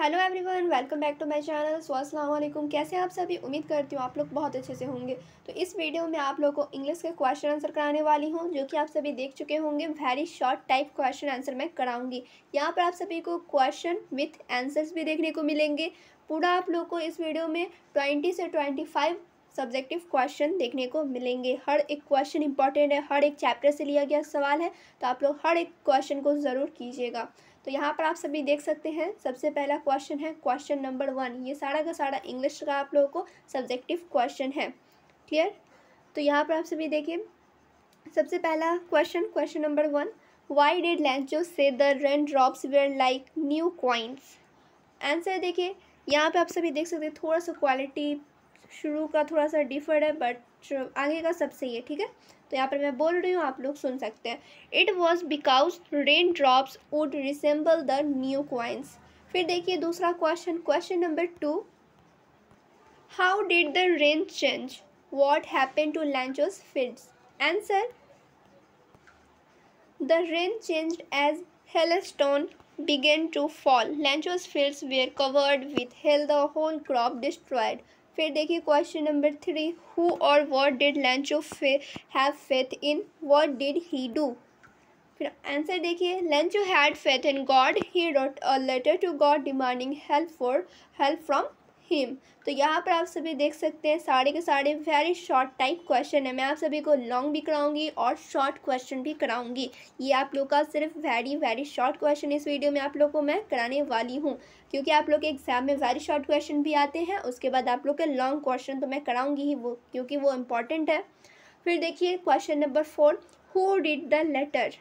Hello everyone, welcome back to my channel. अस्सलाम वालेकुम। कैसे हैं आप सभी? उम्मीद करती हूँ आप लोग बहुत अच्छे से होंगे। तो इस वीडियो में आप लोगों को इंग्लिश के क्वेश्चन आंसर कराने वाली हूँ, जो कि आप सभी देख चुके होंगे। Very short type question answer मैं कराऊंगी। यहाँ पर आप सभी को क्वेश्चन विथ आंसर्स भी देखने को मिलेंगे। पूरा आप लोग को इस वीडियो में 20 से 25 सब्जेक्टिव क्वेश्चन देखने को मिलेंगे। हर एक क्वेश्चन इंपॉर्टेंट है, हर एक चैप्टर से लिया गया सवाल है, तो आप लोग हर एक क्वेश्चन को ज़रूर कीजिएगा। तो यहाँ पर आप सभी देख सकते हैं, सबसे पहला क्वेश्चन है क्वेश्चन नंबर 1। ये सारा का सारा इंग्लिश का आप लोगों को सब्जेक्टिव क्वेश्चन है। क्लियर? तो यहाँ पर आप सभी देखिए, सबसे पहला question number 1। Why did Lencho say the rain drops were like new coins? Answer देखिए, यहाँ पे आप सभी देख सकते हैं, थोड़ा सा क्वालिटी शुरू का थोड़ा सा डिफर्ड है, बट आगे का सब सही है। ठीक है, तो यहाँ पर मैं बोल रही हूँ, आप लोग सुन सकते हैं। It was because rain drops would resemble the new coins. फिर देखिए दूसरा question number 2। How did the rain change? What happen to Lencho's fields? Answer, the rain changed as hailstone began to fall. Lancho's fields were covered with hail, the whole crop destroyed. फिर देखिए question number 3। Who or what did Lancho have faith in? What did he do? फिर answer देखिए, Lancho had faith in God. He wrote a letter to God demanding help from him. तो यहाँ पर आप सभी देख सकते हैं, सारे के सारे वेरी शॉर्ट टाइप क्वेश्चन है। मैं आप सभी को लॉन्ग भी कराऊंगी और शॉर्ट क्वेश्चन भी कराऊंगी। ये आप लोग का सिर्फ वेरी शॉर्ट क्वेश्चन इस वीडियो में आप लोग को मैं कराने वाली हूँ, क्योंकि आप लोग के एग्जाम में वेरी शॉर्ट क्वेश्चन भी आते हैं। उसके बाद आप लोग के लॉन्ग क्वेश्चन तो मैं कराऊंगी ही, वो क्योंकि वो इम्पॉर्टेंट है। फिर देखिए question number 4। Who did the letter?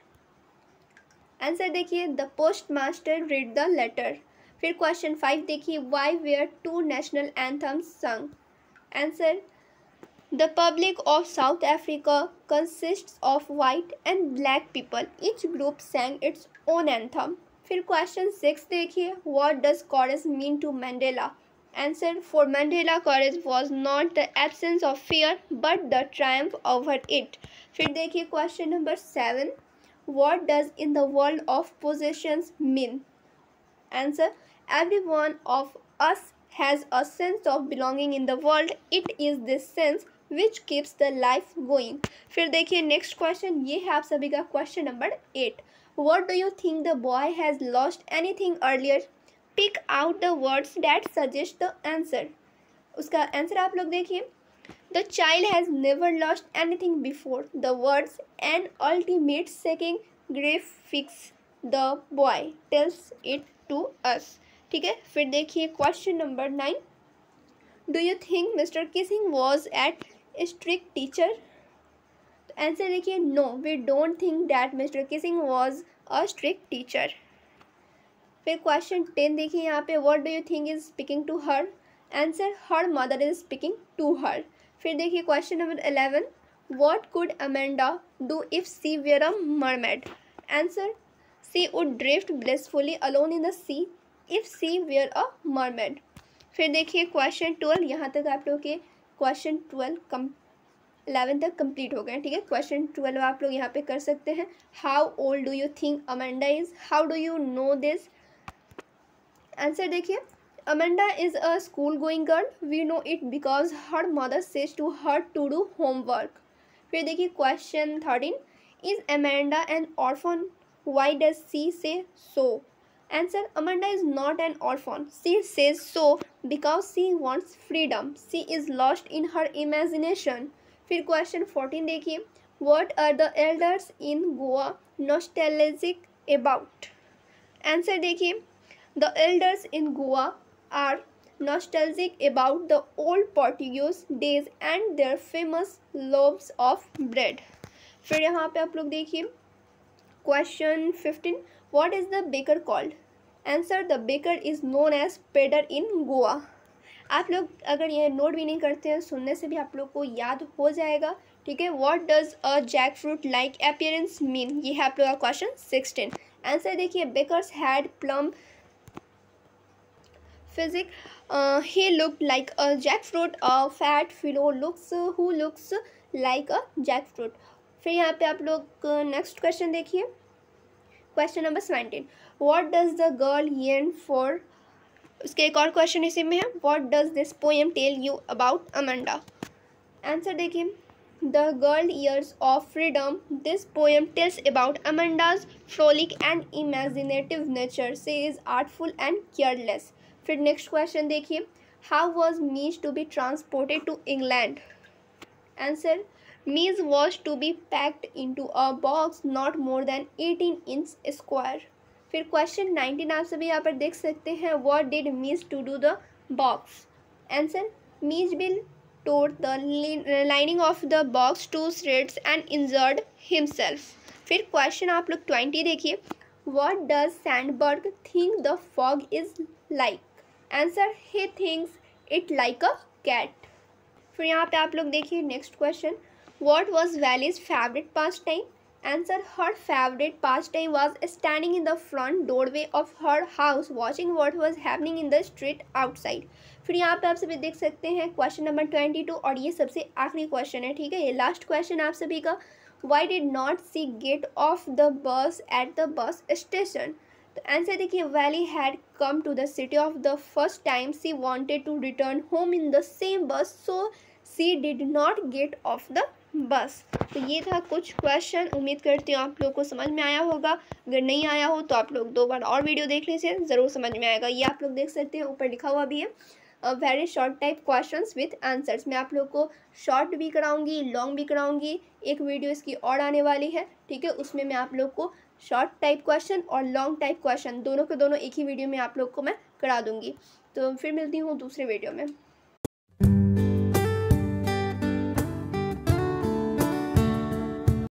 Answer देखिए, the post master read the letter. फिर क्वेश्चन 5 देखिए, why were 2 national anthems sung? Answer, the public of South Africa consists of white and black people. Each group sang its own anthem. फिर question 6 देखिए, what does courage mean to Mandela? Answer, for Mandela courage was not the absence of fear but the Triumph over it. फिर देखिए question number 7। What does in the world of possessions mean? Answer, every one of us has a sense of belonging in the world. It is this sense which keeps the life going. फिर देखिए next question, ये है आप सभी का question number 8। What do you think the boy has lost anything earlier? Pick out the words that suggest the answer. उसका answer आप लोग देखिए, The child has never lost anything before. The words an ultimate second grief fix the boy tells it to us. ठीक है, फिर देखिए question number 9। Do you think Mr. Kissing was at strict teacher? तो answer देखिए, No, we don't think that Mr. Kissing was a strict teacher. फिर question 10 देखिए, यहाँ पे What do you think is speaking to her? Answer, her mother is speaking to her. फिर देखिए question number 11। What could Amanda do if she were a mermaid? Answer, she would drift blissfully alone in the sea if she were a mermaid. फिर देखिए question 12। यहाँ तक आप लोग के question 11 तक कंप्लीट हो गए। ठीक है, क्वेश्चन 12 आप लोग यहाँ पे कर सकते हैं। How old do you think Amanda is? How do you know this? Answer देखिए, Amanda is a school-going girl. We know it because her mother says to her to do homework. फिर देखिए question 13। Is Amanda an orphan? Why does she say so? Answer, Amanda is not an orphan. She says so because she wants freedom. She is lost in her imagination. फिर question 14 देखिए, What are the elders in Goa nostalgic about? Answer देखिए, The elders in Goa are nostalgic about the old Portuguese days and their famous loaves of bread. फिर यहाँ पे आप लोग देखिए question 15। What is the baker called? Answer, the baker is known as pedder in Goa. आप लोग अगर ये नोट भी नहीं करते हैं, सुनने से भी आप लोग को याद हो जाएगा। ठीक है, What does a jackfruit like appearance mean? ये है आप लोग का क्वेश्चन 16। आंसर देखिए, bakers had plum physique. He looked like a jackfruit. A fat fellow who looks like a jackfruit. फिर यहाँ पे आप लोग नेक्स्ट क्वेश्चन देखिए, question number 17। What does the girl yearn for? उसके एक और क्वेश्चन इसी में है, what does this poem tell you about Amanda. Answer देखिए, the girl years of freedom, this poem tells about Amanda's frolic and imaginative nature, she is artful and careless. फिर next question देखिए, how was Mij to be transported to England. Answer, Mij was to be packed into a box not more than 18 inch square. फिर question 19 आप सभी यहाँ पर देख सकते हैं, what did Mees to do the box. Answer, Mees bill tore the lining of the box to shreds and injured himself। फिर question आप लोग 20 देखिए, what does Sandberg think the fog is like। Answer, he thinks it like a cat। फिर यहाँ पे आप लोग देखिए next question, what was Valley's favorite pastime। Answer, her favorite pastime was standing in the front doorway of her house watching what was happening in the street outside। फिर यहाँ पे आप सभी देख सकते हैं क्वेश्चन नंबर 22 और ये सबसे आखिरी क्वेश्चन है, ठीक है, ये लास्ट क्वेश्चन आप सभी का, why did not she get off the bus at the bus station. तो आंसर देखिए, Valli had come to the city of the first time, she wanted to return home in the same bus, so she did not get off the bus. तो ये था कुछ question, उम्मीद करती हूँ आप लोग को समझ में आया होगा। अगर नहीं आया हो तो आप लोग 2 बार और वीडियो देख लीजिए, ज़रूर समझ में आएगा। ये आप लोग देख सकते हैं ऊपर लिखा हुआ भी है, very short type questions with answers. मैं आप लोग को शॉर्ट भी कराऊंगी, लॉन्ग भी कराऊंगी, एक वीडियो इसकी और आने वाली है, ठीक है, उसमें मैं आप लोग को शॉर्ट टाइप क्वेश्चन और लॉन्ग टाइप क्वेश्चन दोनों के दोनों एक ही वीडियो में आप लोग को मैं करा दूंगी। तो फिर मिलती हूँ दूसरे वीडियो में।